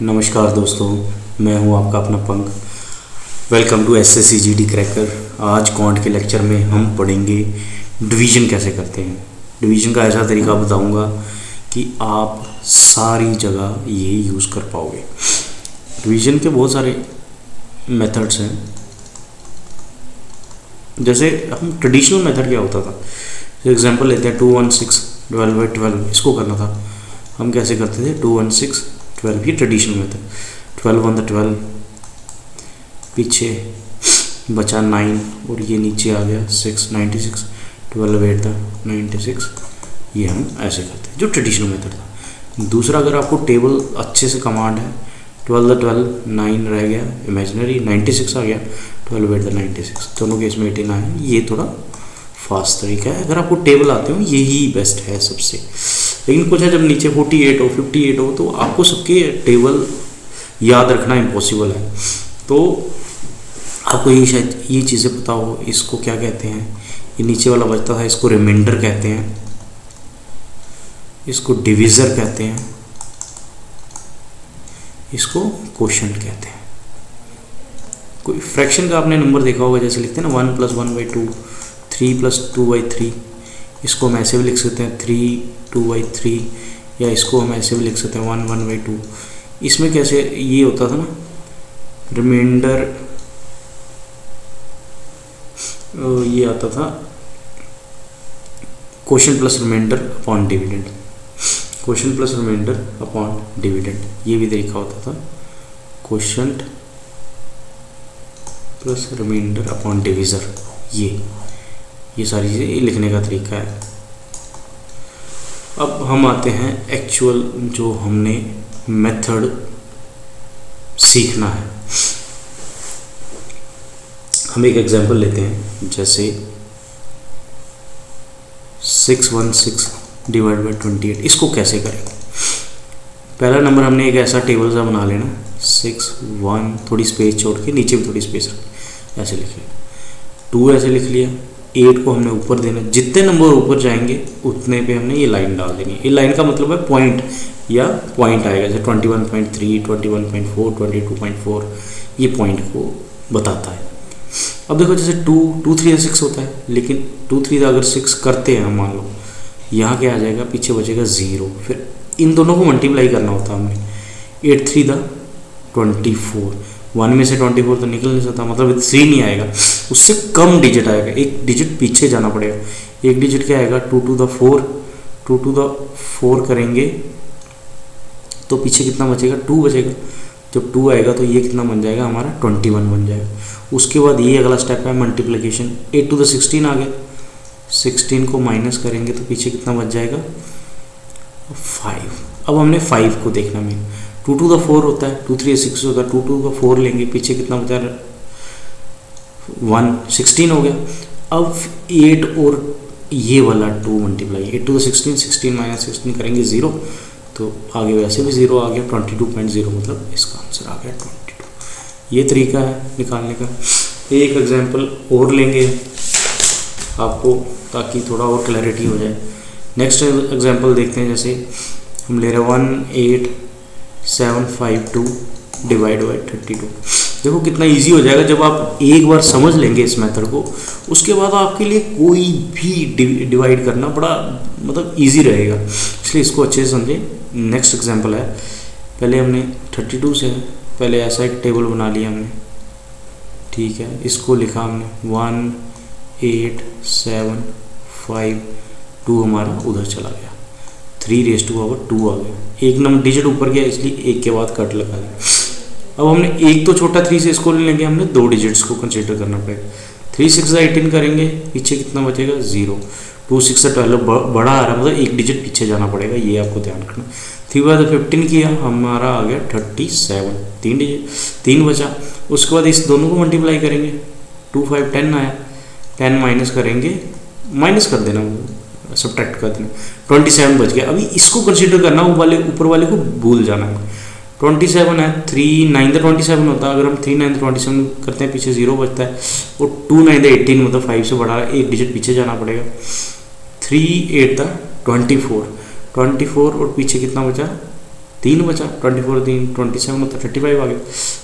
नमस्कार दोस्तों, मैं हूं आपका अपना पंक। Welcome to SSC GD cracker. आज क्वांट के लेक्चर में हम पढ़ेंगे डिवीज़न कैसे करते हैं। डिवीज़न का ऐसा तरीका बताऊंगा कि आप सारी जगह ये यूज़ कर पाओगे। डिवीज़न के बहुत सारे मेथड्स हैं। जैसे हम ट्रेडिशनल मेथड क्या होता था, एग्जांपल लेते हैं 2 1 6 12 बाई 12। इसको करना था, हम कैसे करते थे 2 1 6 12, ये ट्रेडिशनल मेथड। 12 ऑन द 12, पीछे बचा 9 और ये नीचे आ गया 6, 96। 12 8 द 96, ये हम ऐसे करते हैं, जो ट्रेडिशनल मेथड था। दूसरा, अगर आपको टेबल अच्छे से कमांड है, 12 द 12 9 रह गया इमेजिनरी, 96 आ गया, 12 8 द 96, दोनों केस में 18 आया। ये थोड़ा फास्ट तरीका है। अगर आपको टेबल आते हो यही बेस्ट है सबसे। लेकिन कुछ है, जब नीचे 48 हो 58 हो तो आपको सबके टेबल याद रखना इम्पॉसिबल है। तो आपको ये शायद ये चीज़ें पता हो, इसको क्या कहते हैं। ये नीचे वाला बचता था, इसको रिमाइंडर कहते हैं, इसको डिविज़र कहते हैं, इसको कोशेंट कहते हैं। कोई फ्रैक्शन का आपने नंबर देखा होगा, जैसे लिखते हैं ना 1 + 1 / 2, 3 + 2 / 3। इसको हम ऐसे भी लिख सकते हैं 3 2 / 3, या इसको हम ऐसे भी लिख सकते हैं 1 1 / 2। इसमें कैसे ये होता था ना, रिमाइंडर ये आता था quotient plus remainder upon dividend, quotient plus remainder upon dividend. ये भी तरीका होता था, quotient plus remainder upon divisor. ये सारी चीज़ें लिखने का तरीका है। अब हम आते हैं एक्चुअल जो हमने मेथड सीखना है। हम एक एग्जांपल लेते हैं, जैसे 616 डिवाइड बाई 28। इसको कैसे करेंगे। पहला नंबर हमने एक ऐसा टेबल सा बना लेना, 6 1, थोड़ी स्पेस छोड़ के नीचे भी थोड़ी स्पेस रख, ऐसे लिख लिया। 2 ऐसे लिख लिया। 8 को हमने ऊपर देना, जितने नंबर ऊपर जाएंगे उतने पे हमने ये लाइन डाल देनी है। ये लाइन का मतलब है पॉइंट, या पॉइंट आएगा, जैसे 21.3 21.4 22.4, ये पॉइंट को बताता है। अब देखो, जैसे 2 2 3 6 होता है, लेकिन 2 3 अगर 6 करते हैं हम, मान लो यहाँ क्या आ जाएगा, पीछे बचेगा 0। फिर इन दोनों को मल्टीप्लाई करना होता है हमने। 8 3 द 24, 1 में से 24 तो निकल नहीं सकता, मतलब 3 नहीं आएगा, उससे कम डिजिट आएगा, एक डिजिट पीछे जाना पड़ेगा। एक डिजिट क्या आएगा, 2 to the 4, 2 to the 4 करेंगे तो पीछे कितना बचेगा, 2 बचेगा। जब 2 आएगा तो ये कितना बन जाएगा हमारा, 21 बन जाएगा। उसके बाद ये अगला स्टेप है मल्टीप्लिकेशन। 8 to the 16 आ गया, 16 को माइनस करेंगे तो पीछे कितना बच जाएगा, 5। अब हमने 5 को देखना मेन। 2 to the 4 होता है, 2 3 6 होता है, 2 to the 4 लेंगे, पीछे कितना बचा, 1 16 हो गया। अब 8 और ये वाला 2 मल्टीप्लाई, 8 to the 16, 16 - 16 करेंगे 0, तो आगे वैसे भी 0 आ गया, 22.0, मतलब इसका आंसर आ गया 22। ये तरीका है निकालने का। एक एग्जांपल और लेंगे आपको, ताकि थोड़ा और क्लैरिटी हो जाए। नेक्स्ट एग्जांपल देखते हैं, जैसे हम ले रहे हैं 18752 डिवाइड बाई 32। देखो कितना इजी हो जाएगा जब आप एक बार समझ लेंगे इस मेथड को। उसके बाद आपके लिए कोई भी डिवाइड करना बड़ा मतलब इजी रहेगा, इसलिए इसको अच्छे से समझें। नेक्स्ट एग्जांपल है, पहले हमने 32 से पहले ऐसा एक टेबल बना लिया हमने, ठीक है। इसको लिखा हमने 18752, हमारा उधर चला गया, 3⁻² आ गया। एक नंबर डिजिट ऊपर गया, इसलिए एक के बाद कट लगा दिया। अब हमने एक तो छोटा 3 से इसको नहीं लेंगे, हमने 2 डिजिट्स को कंसीडर करना पड़ेगा। 3 6 18 करेंगे, पीछे कितना बचेगा, 0। 2 6 से 12 बड़ा आ रहा, मतलब एक डिजिट पीछे जाना पड़ेगा, ये आपको ध्यान रखना। 3 × 15 किया, हमारा आ गया 37, 3 डिजिट, 3 बचा। उसके बाद इस दोनों को मल्टीप्लाई करेंगे, 2 5 10 आया, 10 माइनस करेंगे, माइनस कर देना, सब्ट्रैक्ट कर देना, 27 बच गया। अभी इसको कंसीडर करना, वो वाले ऊपर वाले को भूल जाना है। 27 है, 3 9 द 27 होता है, अगर हम 3 9 द 27 करते हैं, पीछे 0 बचता है, और 2 9 द 18, मतलब 5 से बड़ा एक डिजिट पीछे जाना पड़ेगा। 3 8 द 24, 24 और पीछे कितना बचा, 3 बचा, 24 3 27 होता है, 35 आ गया।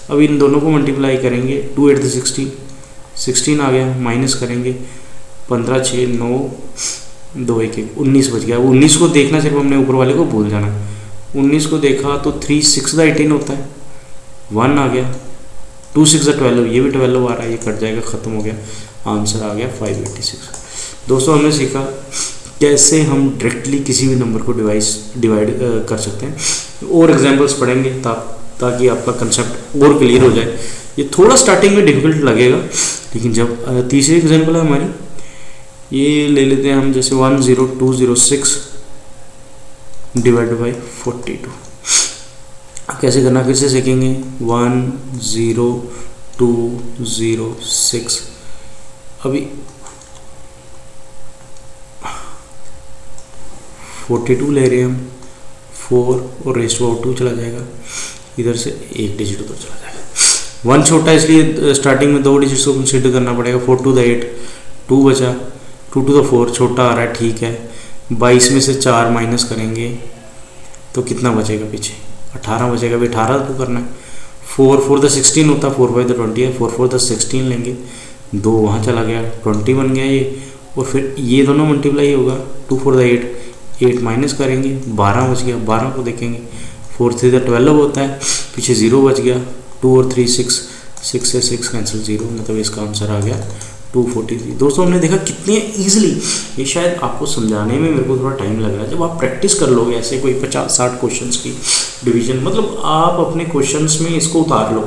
अब इन दोनों को मल्टीप्लाई करेंगे, 2 8 16, 16 आ गया, माइनस करेंगे 15 6 9 2 1 1 19 बच गया। 19 को देखना, सिर्फ हमने ऊपर वाले को भूल जाना। 19 को देखा तो 3 6 18 होता है, 1 आ गया, 2 6 12, ये भी 12 आ रहा है, ये कट जाएगा, ख़त्म हो गया, आंसर आ गया 586। दोस्तों हमने सीखा कैसे हम डायरेक्टली किसी भी नंबर को डिवाइड कर सकते हैं। और एग्जांपल्स पढ़ेंगे ताकि आपका कंसेप्ट और क्लियर हो जाए। ये थोड़ा स्टार्टिंग में डिफिकल्ट लगेगा, लेकिन जब तीसरी एग्जांपल है हमारी, ये ले लेते हैं हम, जैसे 10206 डिवाइड बाई 42। कैसे करना फिर से सीखेंगे। 10206, अभी 42 ले रहे हैं हम, 4 और रेस्ट टू 2 चला जाएगा, इधर से एक डिजिट उधर चला जाएगा। 1 छोटा, इसलिए स्टार्टिंग में 2 डिजिट्स को कंसीडर करना पड़ेगा। 4 to the 8, 2 बचा, 2 to the 4 छोटा आ रहा है, ठीक है। 22 में से 4 माइनस करेंगे तो कितना बचेगा पीछे, 18 बचेगा। अभी 18 तो करना है। 4 4 the 16 होता है, 4 5 the 20 है, 4 4 the 16 लेंगे, 2 वहाँ चला गया, 20 बन गया ये। और फिर ये दोनों मल्टीप्लाई होगा, 2 4 the 8, 8 माइनस करेंगे, 12 बच गया। 12 को देखेंगे, 4 3 the 12 होता है, पीछे 0 बच गया, 2 और 3 6, 6 से 6 कैंसिल, 0, मतलब इसका आंसर आ गया 243। दोस्तों हमने देखा कितने ईजिली, ये शायद आपको समझाने में मेरे को थोड़ा टाइम लग रहा है। जब आप प्रैक्टिस कर लोगे ऐसे कोई 50-60 क्वेश्चंस की डिवीजन, मतलब आप अपने क्वेश्चंस में इसको उतार लो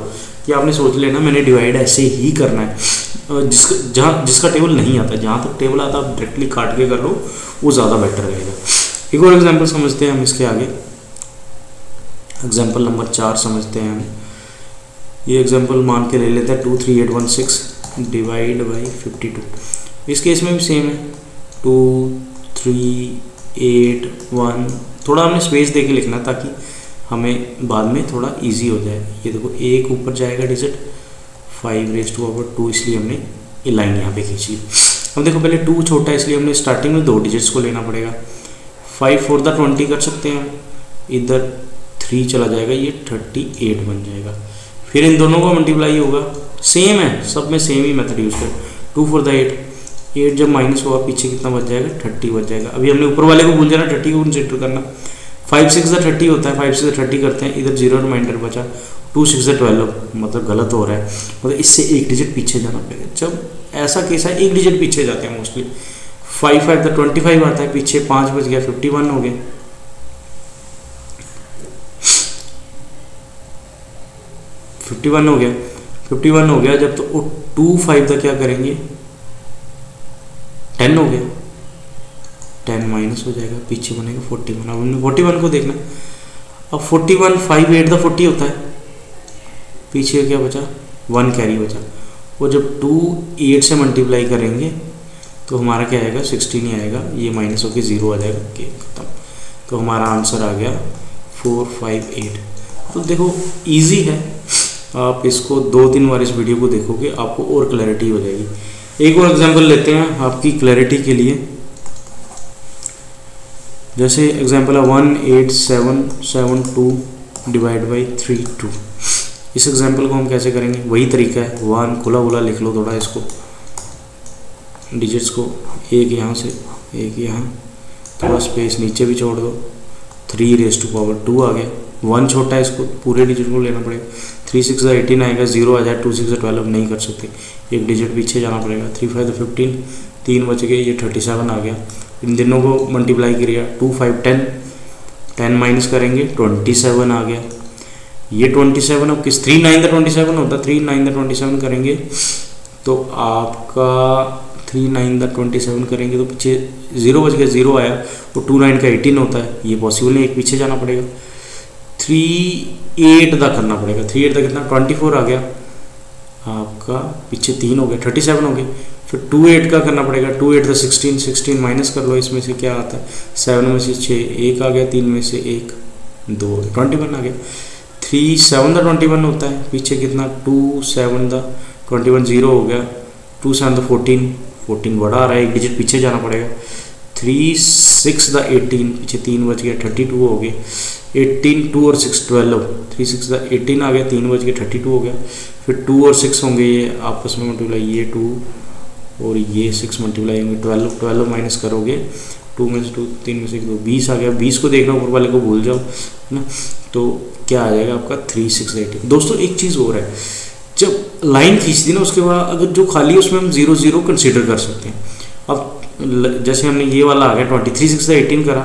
कि आपने सोच लेना मैंने डिवाइड ऐसे ही करना है। जिसका टेबल नहीं आता, जहाँ तक टेबल आता आप डायरेक्टली काट के कर लो, वो ज़्यादा बेटर रहेगा। एक और एग्जाम्पल समझते हैं हम इसके आगे। एग्जाम्पल नंबर 4 समझते हैं हम। ये एग्जाम्पल मान के ले लेते हैं 23816 डिवाइड बाई 52। इस केस में भी सेम है, 2381। थोड़ा हमने स्पेस दे के लिखना ताकि हमें बाद में थोड़ा इजी हो जाए। ये देखो, एक ऊपर जाएगा डिजिट, 5 raised to power 2, इसलिए हमने ये लाइन यहाँ पे खींची। अब देखो पहले 2 छोटा है, इसलिए हमने स्टार्टिंग में 2 डिजिट्स को लेना पड़ेगा। 5 4 the 20 कर सकते हैं हम, इधर 3 चला जाएगा, ये 38 बन जाएगा। फिर इन दोनों का मल्टीप्लाई होगा, सेम है, सब में सेम ही मेथड यूज़ कर। 2 4 the 8 जब माइनस होगा पीछे कितना बच जाएगा, 30 बच जाएगा। अभी हमने ऊपर वाले को भूल जाना, 30 को कंसिडर करना। 5 6 the 30 होता है, 5 6 the 30 करते हैं, इधर 0 रिमाइंडर बचा। 2 6 the 12, मतलब गलत हो रहा है, मतलब इससे एक डिजिट पीछे जाना पड़ेगा। जब ऐसा केस है, एक डिजिट पीछे जाते हैं मोस्टली। 5 5 the 25 आता है, पीछे 5 बच गया, 51 हो गया। 51 हो गया, 51 हो गया जब, तो 2 5 का क्या करेंगे, 10 हो गया, 10 माइनस हो जाएगा, पीछे बनेगा 41। अब हमने 41 को देखना। अब 41 5 8 the 40 होता है, पीछे क्या बचा, 1 कैरी बचा। और जब 2 8 से मल्टीप्लाई करेंगे तो हमारा क्या आएगा, 16 ही आएगा, ये माइनस होकर 0 आ जाएगा, के खत्म। तो हमारा आंसर आ गया 458। तो देखो इजी है, आप इसको 2-3 बार इस वीडियो को देखोगे आपको और क्लैरिटी हो जाएगी। एक और एग्जांपल लेते हैं आपकी क्लैरिटी के लिए। जैसे एग्जांपल है 18772 डिवाइड बाई 32। इस एग्जांपल को हम कैसे करेंगे, वही तरीका है। 1 खुला लिख लो थोड़ा इसको, डिजिट्स को, एक यहाँ से एक यहाँ, थोड़ा स्पेस नीचे भी छोड़ दो। 3 raised to power 2 आ गया। 1 छोटा है, इसको पूरे डिजिट को लेना पड़ेगा। 3 6 the 18 आएगा, 0 आ जाए। 2 6 the 12 नहीं कर सकते, एक डिजिट पीछे जाना पड़ेगा। 3 5 the 15, 3 बच गए, ये 37 आ गया। इन दोनों को मल्टीप्लाई करिएगा, 2 5 10, 10 माइनस करेंगे, 27 आ गया। ये 27 अब किस 3 9 the 27 होता है, 3 9 the 27 करेंगे तो आपका 3 9 the 27 करेंगे तो पीछे 0 बच गया, 0 आया। तो 2 9 का 18 होता है, ये पॉसिबल नहीं, एक पीछे जाना पड़ेगा। 3 8 तक करना पड़ेगा। 3 8 तक कितना, 24 आ गया आपका, पीछे 3 हो गए, 37 हो गए। फिर 2 8 का करना पड़ेगा। 2 8 the 16, 16 माइनस कर लो, इसमें से क्या आता है, 7 में से 6 1 आ गया, 3 में से 1 2, 21 आ गया। 3 7 the 21 होता है, पीछे कितना, 2 7 the 21, 0 हो गया। 2 7 the 14, 14 बड़ा आ रहा है, एक डिजिट पीछे जाना पड़ेगा। 3 6 द 18, पीछे 3 बच गया 32 हो गया, 18 2 और 6 12, 3 6 द 18 आ गया, 3 बच गया 32 हो गया। फिर 2 और 6 होंगे, ये आपस में मल्टीप्लाई, ये 2 और ये 6 मल्टीप्लाई होंगे, 12 12 माइनस करोगे 2 में से 2, 3 में से 2, 20 आ गया। 20 को देखना, ऊपर वाले को भूल जाओ, है ना। तो क्या आ जाएगा आपका 3 6 18। दोस्तों एक चीज़ और है, जब लाइन खींच दी ना उसके बाद अगर जो खाली है उसमें हम 0 0 कंसिडर कर सकते हैं। अब जैसे हमने ये वाला आ गया 23 6 18 करा,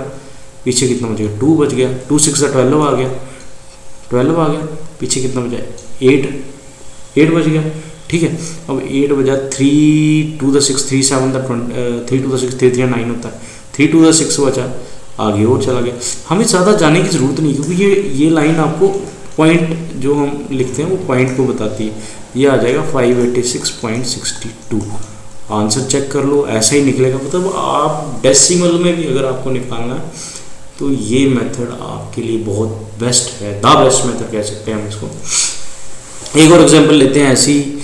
पीछे कितना बचेगा 2 बच गया, 2 6 12 आ गया, 12 आ गया, पीछे कितना बचा 8 बच गया, ठीक है। अब 8 बजा, 3 2 द 6 3 7 द 3 2 द 6 3 3 9 होता है, 3 2 द 6 बचा, आगे और चला गया। हमें ज़्यादा जाने की ज़रूरत नहीं, क्योंकि ये लाइन आपको पॉइंट जो हम लिखते हैं वो पॉइंट को बताती है। ये आ जाएगा 586.62। आंसर चेक कर लो, ऐसा ही निकलेगा। मतलब आप डेसिमल में भी अगर आपको निकालना है तो ये मेथड आपके लिए बहुत बेस्ट है, द बेस्ट मेथड कह सकते हैं हम इसको। एक और एग्जांपल लेते हैं ऐसी,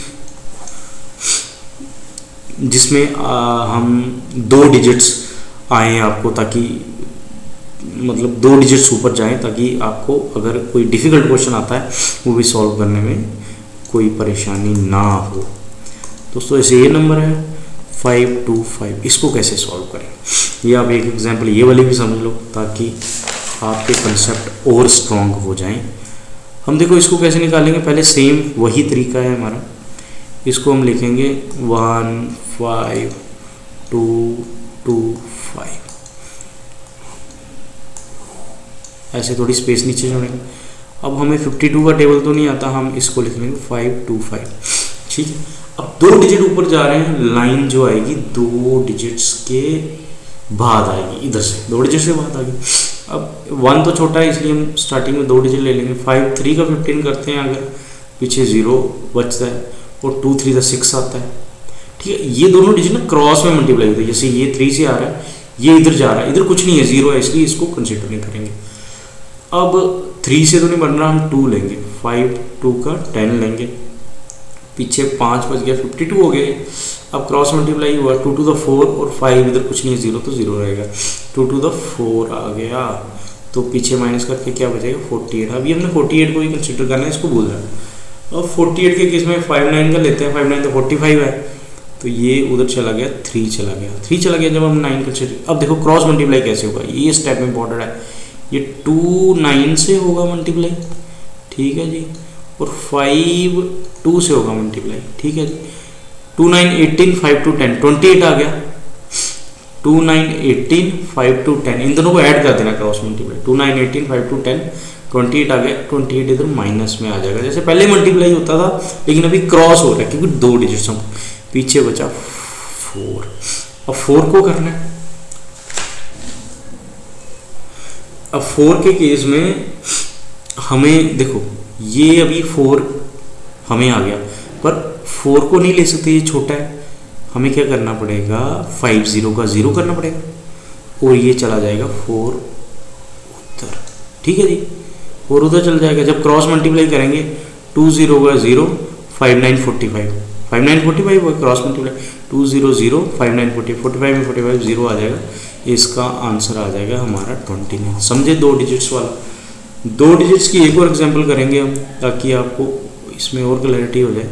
जिसमें हम 2 डिजिट्स आए आपको, ताकि मतलब 2 डिजिट्स ऊपर जाएं, ताकि आपको अगर कोई डिफ़िकल्ट क्वेश्चन आता है वो भी सॉल्व करने में कोई परेशानी ना हो। दोस्तों ऐसे ये नंबर है 525, इसको कैसे सॉल्व करें, ये आप एक एग्जांपल ये वाली भी समझ लो, ताकि आपके कंसेप्ट और स्ट्रॉन्ग हो जाएं। हम देखो इसको कैसे निकालेंगे, पहले सेम वही तरीका है हमारा। इसको हम लिखेंगे 1 5 2 2 5, ऐसे थोड़ी स्पेस नीचे जोड़ेंगे। अब हमें 52 का टेबल तो नहीं आता, हम इसको लिख लेंगे 525, ठीक है। अब 2 डिजिट ऊपर जा रहे हैं, लाइन जो आएगी 2 डिजिट्स के बाद आएगी, इधर से 2 डिजिट से बाद आएगी। अब 1 तो छोटा है, इसलिए हम स्टार्टिंग में 2 डिजिट ले लेंगे। 5 3 का 15 करते हैं, अगर पीछे 0 बचता है, और 2 3 का 6 आता है, ठीक है। ये दोनों डिजिट ना क्रॉस में मल्टीप्लाई होते हैं, जैसे ये 3 से आ रहा है, ये इधर जा रहा है, इधर कुछ नहीं है 0 है, इसलिए इसको कंसिडर नहीं करेंगे। अब 3 से तो नहीं बन रहा, हम 2 लेंगे, 5 2 का 10 लेंगे, पीछे 5 बच गया 52 हो गए। अब क्रॉस मल्टीप्लाई हुआ 2 to the 4 और 5, इधर कुछ नहीं है 0 तो 0 रहेगा, 2 to the 4 आ गया, तो पीछे माइनस करके क्या बचेगा 48। अभी हमने 48 को ही कंसिडर करना है, इसको भूल रहा है। अब 48 के केस में 5 9 का लेते हैं, 5 9 तो 45 है, तो ये उधर चला गया, 3 चला गया जब हम 9 कंसिडर। अब देखो क्रॉस मल्टीप्लाई कैसे होगा, ये स्टेप इंपॉर्टेंट है। ये 2 9 से होगा मल्टीप्लाई, ठीक है जी, और 5 2 से होगा मल्टीप्लाई, ठीक है जी। 2 9 18 5 2 10 28 आ गया, 2 9 18 5 2 10, इन दोनों को ऐड कर देना क्रॉस मल्टीप्लाई, 2 9 18 5 2 10 28 आ गया, 28 इधर माइनस में आ जाएगा, जैसे पहले मल्टीप्लाई होता था, लेकिन अभी क्रॉस हो रहा है क्योंकि 2 डिजिट्स हम, पीछे बचा 4। अब 4 को करना है। अब 4 के केस में हमें देखो, ये अभी 4 हमें आ गया, पर 4 को नहीं ले सकते, ये छोटा है, हमें क्या करना पड़ेगा 5 0 का 0 करना पड़ेगा, और ये चला जाएगा 4 उधर, ठीक है जी, 4 उधर चल जाएगा। जब क्रॉस मल्टीप्लाई करेंगे 2 0 का 0 5 9 45, 5 9 45 वो क्रॉस मल्टीप्लाई 2 0 0 5 9 40, 45 में 45 0 आ जाएगा, इसका आंसर आ जाएगा हमारा 29। समझे 2 डिजिट्स वाला। 2 डिजिट्स की एक और एग्जांपल करेंगे हम, ताकि आपको इसमें और क्लैरिटी हो जाए।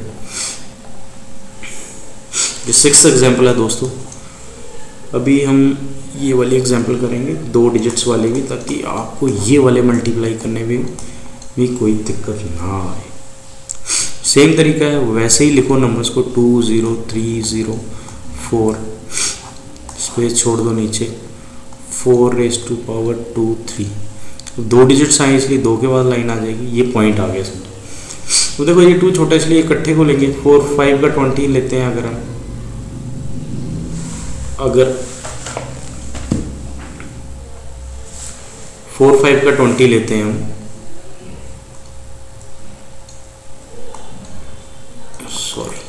जो 6th एग्जांपल है दोस्तों, अभी हम ये वाली एग्जांपल करेंगे 2 डिजिट्स वाले भी, ताकि आपको ये वाले मल्टीप्लाई करने में भी कोई दिक्कत ना आए। सेम तरीका है, वैसे ही लिखो नंबर्स को 2 0 3 0 4, स्पेस छोड़ दो नीचे, 4 raised to power 2 3। 2 डिजिट्स आए इसलिए 2 के बाद लाइन आ जाएगी, ये पॉइंट आ गया समझो। तो देखो ये 2 छोटा इसलिए इकट्ठे को लेंगे, 4 5 का 20 लेते हैं, अगर हम 4 5 का 20 लेते हैं हम, सॉरी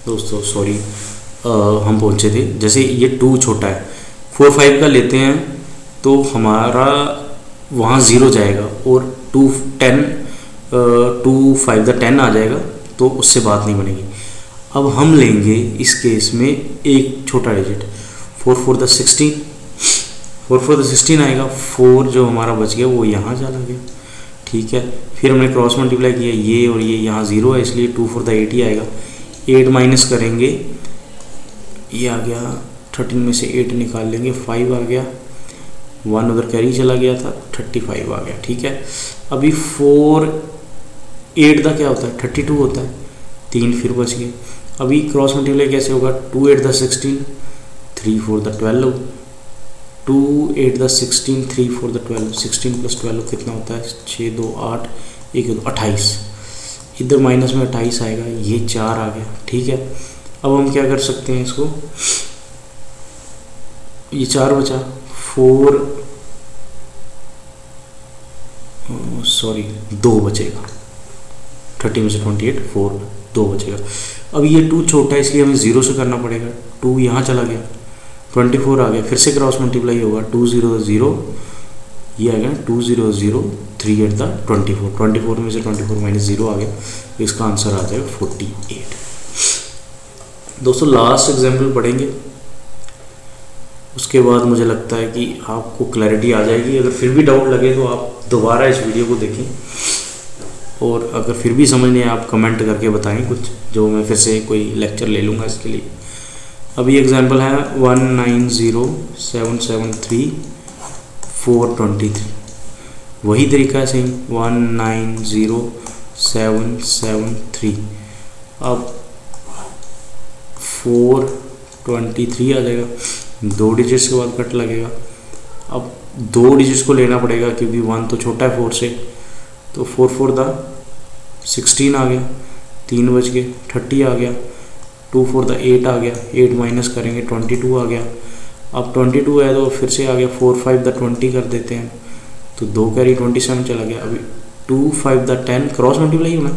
दोस्तों सॉरी, हम पहुँचे थे, जैसे ये 2 छोटा है, 4 5 का लेते हैं तो हमारा वहाँ 0 जाएगा और 2 10 2 5 का 10 आ जाएगा, तो उससे बात नहीं बनेगी। अब हम लेंगे इस केस में एक छोटा डिजिट, 4 4 द 16, 4 4 द 16 आएगा, 4 जो हमारा बच गया वो यहाँ चला गया, ठीक है। फिर हमने क्रॉस मल्टीप्लाई किया, ये और ये यहाँ 0 है, इसलिए 2 4 द 8 ही आएगा। 8 माइनस करेंगे, ये आ गया, 13 में से 8 निकाल लेंगे, 5 आ गया, 1 उधर कैरी चला गया था, 35 आ गया, ठीक है। अभी 4 8 का क्या होता है, 32 होता है, 3 फिर बच गए। अभी क्रॉस मल्टीप्लाई कैसे होगा, 2 8 the 16, 3 4 the 12, 2 8 the 16, 3 4 the 12, 16 plus 12 कितना होता है, 6 2 8 1 2 28, इधर माइनस में 28 आएगा, ये 4 आ गया, ठीक है। अब हम क्या कर सकते हैं इसको, ये 4 बचा, 4 सॉरी 2 बचेगा, 30 में से 28 4 2 बचेगा। अब ये 2 छोटा है इसलिए हमें 0 से करना पड़ेगा, 2 यहाँ चला गया, 24 आ गया, फिर से क्रॉस मल्टीप्लाई होगा, 2 0 0, ये आ गया 2 0 0, 3 8 द 24, 24 में से 24 माइनस 0 आ गया, इसका आंसर आ जाएगा 48। दोस्तों लास्ट एग्जाम्पल पढ़ेंगे, उसके बाद मुझे लगता है कि आपको क्लैरिटी आ जाएगी। अगर फिर भी डाउट लगे तो आप दोबारा इस वीडियो को देखें, और अगर फिर भी समझ नहीं आए आप कमेंट करके बताएं कुछ, जो मैं फिर से कोई लेक्चर ले लूँगा इसके लिए। अभी एग्जांपल है 190773 वही तरीका है सेम, 190773, अब 423 आ जाएगा, 2 डिजिट्स के बाद कट लगेगा। अब 2 डिजिट्स को लेना पड़ेगा क्योंकि 1 तो छोटा है 4 से, तो 4 4 द 16 आ गया, 3 बच गए, 30 आ गया, 2 4 द 8 आ गया, 8 माइनस करेंगे 22 आ गया। अब 22 है तो फिर से आ गया, 4 5 द 20 कर देते हैं, तो 2 कैरी 27 चला गया। अभी 2 5 द 10 क्रॉस मल्टीप्लाई होना,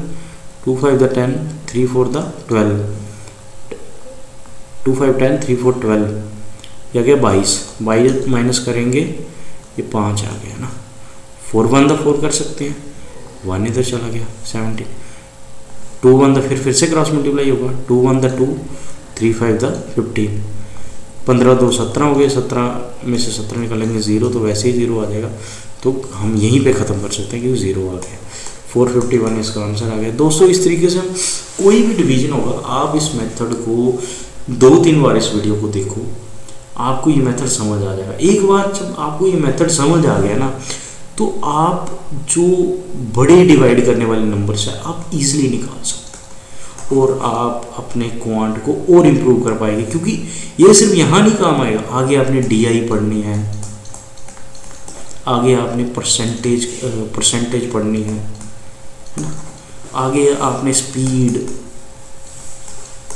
2 5 द 10, 3 4 द 12, 2 5 10 3 4 12, या गया 22 माइनस करेंगे, ये 5 आ गया ना, 4 1 द 4 कर सकते हैं, 1 इधर चला गया 17, 2 1 द फिर से क्रॉस मल्टीप्लाई होगा, 2 1 द 2, 3 5 द 15, 15 2 17 हो गए, 17 में से 17 निकालेंगे 0, तो वैसे ही 0 आ जाएगा, तो हम यहीं पे ख़त्म कर सकते हैं क्योंकि 0 आ गया, 451 इसका आंसर आ गया। दोस्तों इस तरीके से हम कोई भी डिवीजन होगा, आप इस मेथड को 2-3 बार इस वीडियो को देखो, आपको ये मेथड समझ आ जाएगा। एक बार जब आपको ये मेथड समझ आ गया ना, तो आप जो बड़े डिवाइड करने वाले नंबर्स हैं आप इजीली निकाल सकते, और आप अपने क्वांट को और इम्प्रूव कर पाएंगे, क्योंकि ये सिर्फ यहाँ नहीं काम आएगा, आगे आपने DI पढ़नी है, आगे आपने परसेंटेज पढ़नी है ना, आगे आपने स्पीड,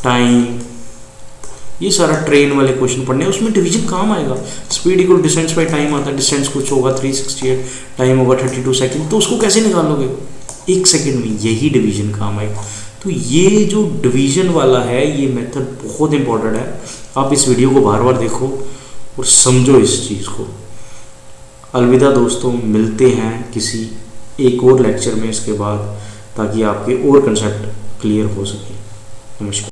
टाइम, ये सारा ट्रेन वाले क्वेश्चन पढ़ने हैं, उसमें डिवीजन काम आएगा। Speed equal distance by time आता है, डिस्टेंस कुछ होगा 368, टाइम होगा 32 सेकंड, तो उसको कैसे निकालोगे 1 सेकंड में, यही डिवीजन काम आएगा। तो ये जो डिवीजन वाला है ये मेथड बहुत इंपॉर्टेंट है, आप इस वीडियो को बार बार देखो और समझो इस चीज़ को। अलविदा दोस्तों, मिलते हैं किसी एक और लेक्चर में इसके बाद, ताकि आपके और कंसेप्ट क्लियर हो सके। नमस्कार।